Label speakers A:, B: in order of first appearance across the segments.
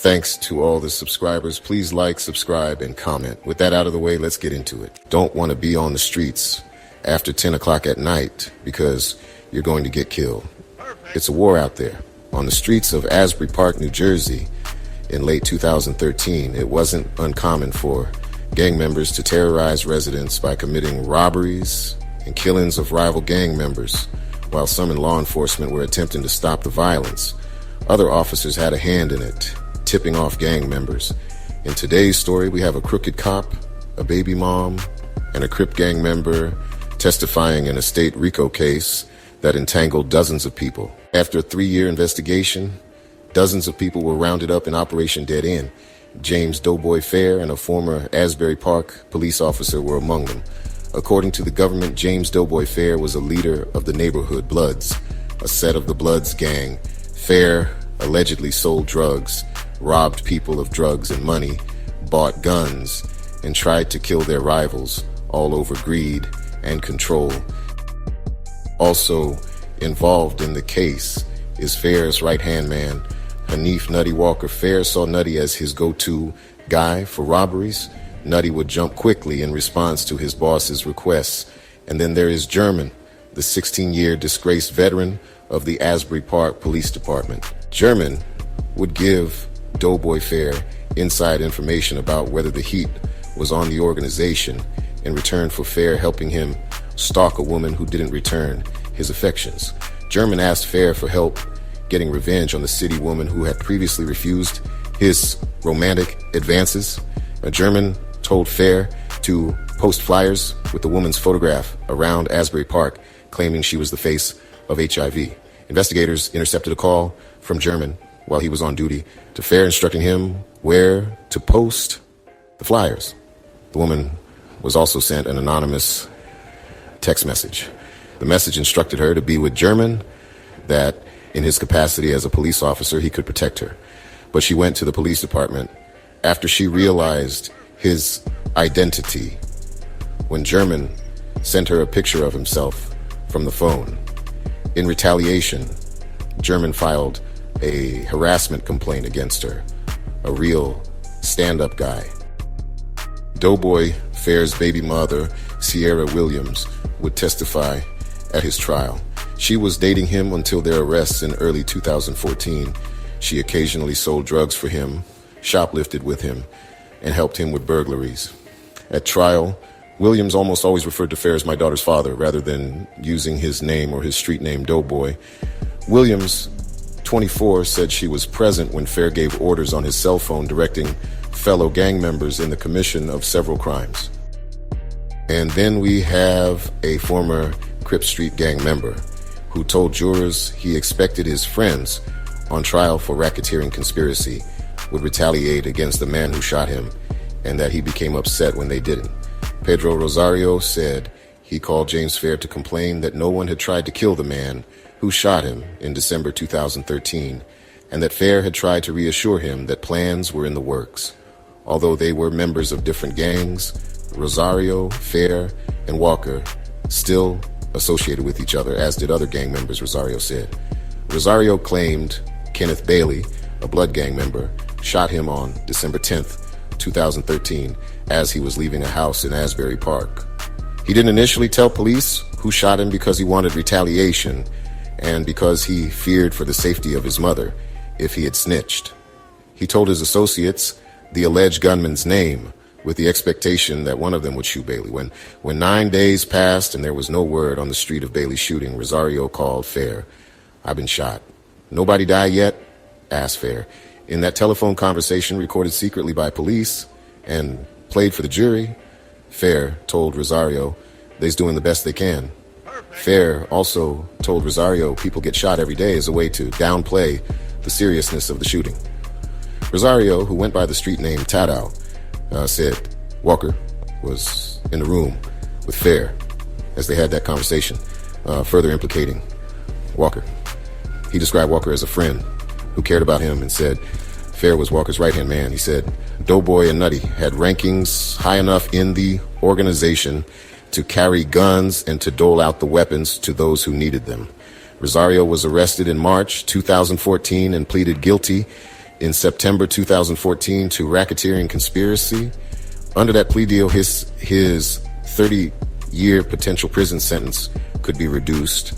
A: Thanks to all the subscribers. Please like, subscribe, and comment. With that out of the way, let's get into it. Don't want to be on the streets after 10 o'clock at night because you're going to get killed. It's a war out there. On the streets of Asbury Park, New Jersey, in late 2013, it wasn't uncommon for gang members to terrorize residents by committing robberies and killings of rival gang members, while some in law enforcement were attempting to stop the violence. Other officers had a hand in it, tipping off gang members. In today's story, we have a crooked cop, a baby mom, and a Crip gang member testifying in a state Rico case that entangled dozens of people. After a 3-year investigation, dozens of people were rounded up in Operation Dead End. James Doughboy Fair and a former Asbury Park police officer were among them. According to the government, James Doughboy Fair was a leader of the neighborhood Bloods, a set of the Bloods gang. Fair allegedly sold drugs, robbed people of drugs and money, bought guns, and tried to kill their rivals, all over greed and control. Also involved in the case is Fair's right-hand man, Hanif Nutty Walker. Fair saw Nutty as his go-to guy for robberies. Nutty would jump quickly in response to his boss's requests. And then there is German, the 16-year disgraced veteran of the Asbury Park Police Department. German would give Doughboy Fair inside information about whether the heat was on the organization in return for Fair helping him stalk a woman who didn't return his affections. German asked Fair for help getting revenge on the city woman who had previously refused his romantic advances. German told Fair to post flyers with the woman's photograph around Asbury Park, claiming she was the face of HIV. Investigators intercepted a call from German while he was on duty to Fair, instructing him where to post the flyers. The woman was also sent an anonymous text message. The message instructed her to be with German, that in his capacity as a police officer, he could protect her. But she went to the police department after she realized his identity when German sent her a picture of himself from the phone. In retaliation, German filed a harassment complaint against her, a real stand-up guy. Doughboy Fair's baby mother, Sierra Williams, would testify at his trial. She was dating him until their arrests in early 2014. She occasionally sold drugs for him, shoplifted with him, and helped him with burglaries. At trial, Williams almost always referred to Fair as my daughter's father rather than using his name or his street name Doughboy. Williams, 24, said she was present when Fair gave orders on his cell phone directing fellow gang members in the commission of several crimes. And then we have a former Crip Street gang member who told jurors he expected his friends on trial for racketeering conspiracy would retaliate against the man who shot him, and that he became upset when they didn't. Pedro Rosario said he called James Fair to complain that no one had tried to kill the man who shot him in December 2013, and that Fair had tried to reassure him that plans were in the works. Although they were members of different gangs, Rosario, Fair, and Walker still associated with each other, as did other gang members, Rosario said. Rosario claimed Kenneth Bailey, a Blood gang member, shot him on December 10th, 2013, as he was leaving a house in Asbury Park. He didn't initially tell police who shot him because he wanted retaliation and because he feared for the safety of his mother if he had snitched. He told his associates the alleged gunman's name with the expectation that one of them would shoot Bailey. When 9 days passed and there was no word on the street of Bailey's shooting, Rosario called Fair. "I've been shot." "Nobody died yet?" asked Fair. In that telephone conversation recorded secretly by police and played for the jury, Fair told Rosario they's doing the best they can. Fair also told Rosario people get shot every day as a way to downplay the seriousness of the shooting. Rosario, who went by the street name Tadao, said Walker was in the room with Fair as they had that conversation, further implicating Walker. He described Walker as a friend who cared about him and said Fair was Walker's right-hand man. He said Doughboy and Nutty had rankings high enough in the organization to carry guns and to dole out the weapons to those who needed them. Rosario was arrested in March 2014 and pleaded guilty in September 2014 to racketeering conspiracy. Under that plea deal, his 30-year potential prison sentence could be reduced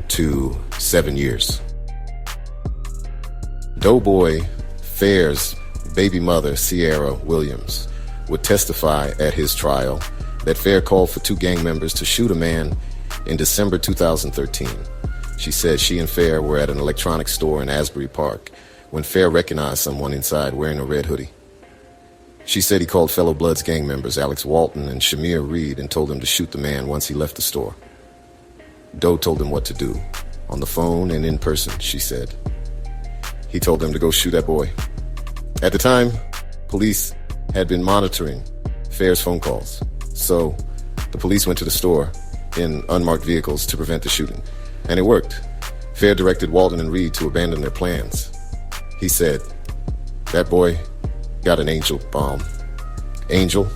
A: to 7 years. Doughboy Fair's baby mother, Sierra Williams, would testify at his trial that Fair called for 2 gang members to shoot a man in December 2013. She said she and Fair were at an electronics store in Asbury Park when Fair recognized someone inside wearing a red hoodie. She said he called fellow Bloods gang members Alex Walton and Shamir Reed and told them to shoot the man once he left the store. Doe told them what to do, on the phone and in person, she said. He told them to go shoot that boy. At the time, police had been monitoring Fair's phone calls, so the police went to the store in unmarked vehicles to prevent the shooting. And it worked. Fair directed Walton and Reed to abandon their plans. He said, "That boy got an angel bomb." Angel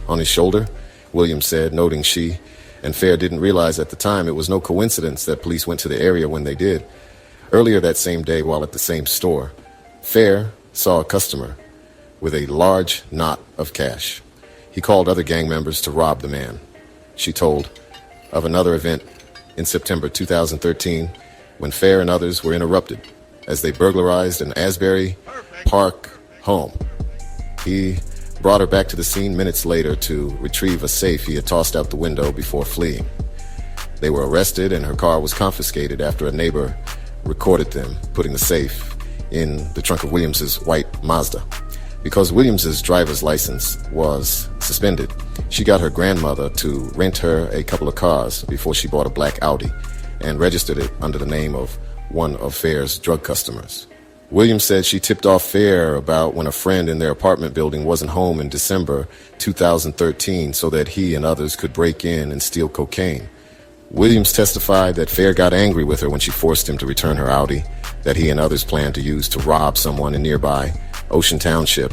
A: on his shoulder, Williams said, noting she and Fair didn't realize at the time it was no coincidence that police went to the area when they did. Earlier that same day, while at the same store, Fair saw a customer with a large knot of cash. He called other gang members to rob the man. She told of another event in September 2013 when Fair and others were interrupted as they burglarized an Asbury Park home. He brought her back to the scene minutes later to retrieve a safe he had tossed out the window before fleeing. They were arrested and her car was confiscated after a neighbor recorded them putting the safe in the trunk of Williams's white Mazda. Because Williams's driver's license was suspended, she got her grandmother to rent her a couple of cars before she bought a black Audi and registered it under the name of one of Fair's drug customers. Williams said she tipped off Fair about when a friend in their apartment building wasn't home in December 2013 so that he and others could break in and steal cocaine. Williams testified that Fair got angry with her when she forced him to return her Audi that he and others planned to use to rob someone in nearby Ocean Township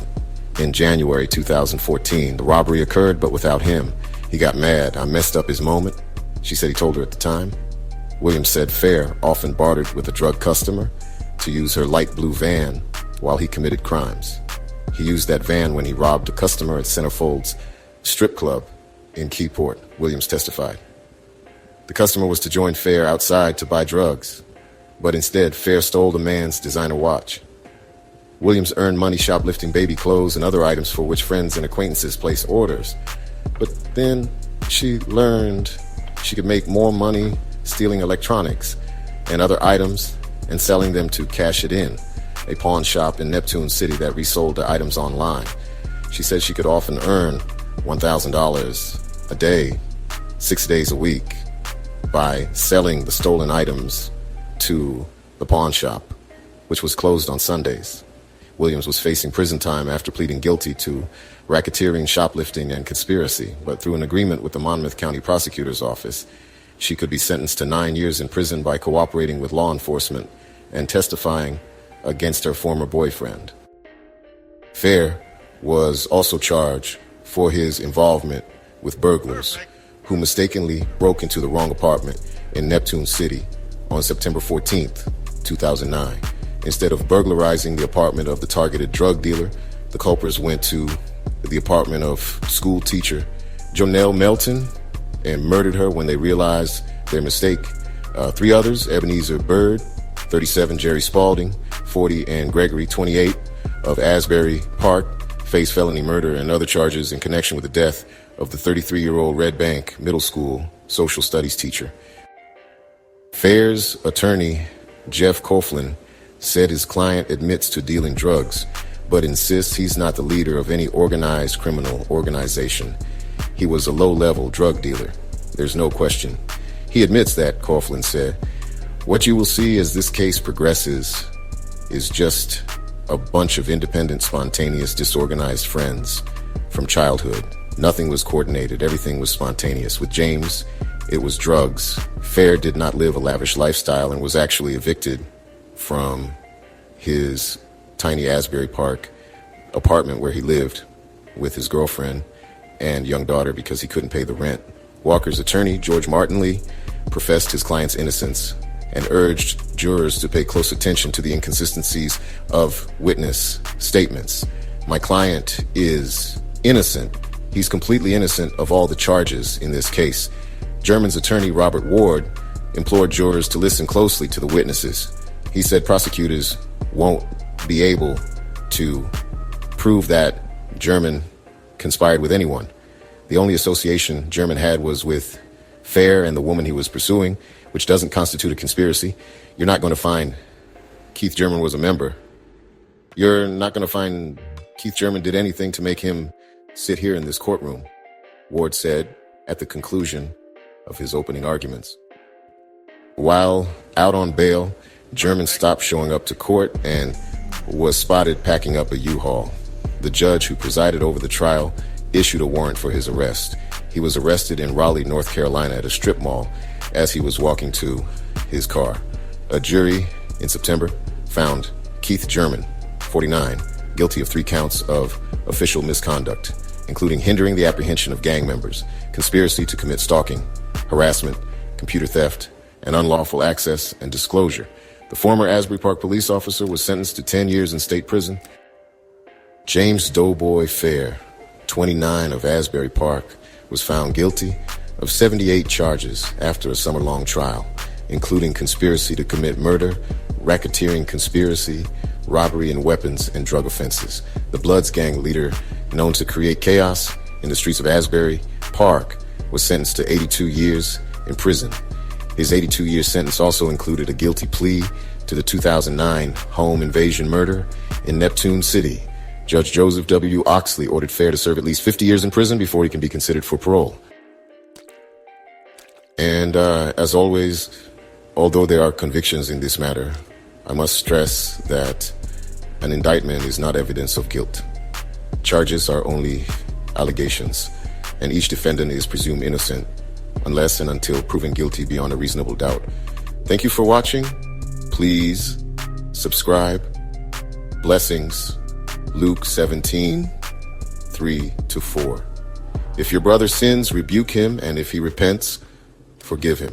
A: in January 2014. The robbery occurred, but without him. He got mad. "I messed up his moment," she said he told her at the time. Williams said Fair often bartered with a drug customer to use her light blue van while he committed crimes. He used that van when he robbed a customer at Centerfold's strip club in Keyport, Williams testified. The customer was to join Fair outside to buy drugs, but instead Fair stole the man's designer watch. Williams earned money shoplifting baby clothes and other items for which friends and acquaintances placed orders. But then she learned she could make more money stealing electronics and other items and selling them to Cash It In, a pawn shop in Neptune City that resold the items online. She said she could often earn $1,000 a day, 6 days a week, by selling the stolen items to the pawn shop, which was closed on Sundays. Williams was facing prison time after pleading guilty to racketeering, shoplifting, and conspiracy, but through an agreement with the Monmouth County Prosecutor's Office, she could be sentenced to 9 years in prison by cooperating with law enforcement and testifying against her former boyfriend. Fair was also charged for his involvement with burglars who mistakenly broke into the wrong apartment in Neptune City on September 14th, 2009. Instead of burglarizing the apartment of the targeted drug dealer, the culprits went to the apartment of school teacher Jonelle Melton and murdered her when they realized their mistake. 3 others, Ebenezer Bird, 37, Jerry Spalding, 40, and Gregory, 28, of Asbury Park, faced felony murder and other charges in connection with the death of the 33-year-old Red Bank Middle School social studies teacher. Fair's attorney, Jeff Coughlin, said his client admits to dealing drugs, but insists he's not the leader of any organized criminal organization. He was a low-level drug dealer. There's no question. He admits that, Coughlin said. What you will see as this case progresses is just a bunch of independent, spontaneous, disorganized friends from childhood. Nothing was coordinated. Everything was spontaneous. With James, it was drugs. Fair did not live a lavish lifestyle and was actually evicted from his tiny Asbury Park apartment where he lived with his girlfriend and young daughter because he couldn't pay the rent. Walker's attorney, George Martinley, professed his client's innocence and urged jurors to pay close attention to the inconsistencies of witness statements. My client is innocent. He's completely innocent of all the charges in this case. German's attorney, Robert Ward, implored jurors to listen closely to the witnesses. He said prosecutors won't be able to prove that German conspired with anyone. The only association German had was with Fair and the woman he was pursuing, which doesn't constitute a conspiracy. You're not going to find Keith German was a member. You're not going to find Keith German did anything to make him sit here in this courtroom, Ward said at the conclusion of his opening arguments. While out on bail, German stopped showing up to court and was spotted packing up a U-Haul. The judge who presided over the trial issued a warrant for his arrest. He was arrested in Raleigh, North Carolina at a strip mall as he was walking to his car. A jury in September found Keith German, 49, guilty of 3 counts of official misconduct, including hindering the apprehension of gang members, conspiracy to commit stalking, harassment, computer theft, and unlawful access and disclosure. The former Asbury Park police officer was sentenced to 10 years in state prison. James Doughboy Fair, 29, of Asbury Park, was found guilty of 78 charges after a summer-long trial, including conspiracy to commit murder, racketeering conspiracy, robbery and weapons and drug offenses. The Bloods gang leader, known to create chaos in the streets of Asbury Park, was sentenced to 82 years in prison. His 82-year sentence also included a guilty plea to the 2009 home invasion murder in Neptune City. Judge Joseph W. Oxley ordered Fair to serve at least 50 years in prison before he can be considered for parole. And as always, although there are convictions in this matter, I must stress that an indictment is not evidence of guilt. Charges are only allegations, and each defendant is presumed innocent unless and until proven guilty beyond a reasonable doubt. Thank you for watching. Please subscribe. Blessings. Luke 17:3-4. If your brother sins, rebuke him, and if he repents, forgive him.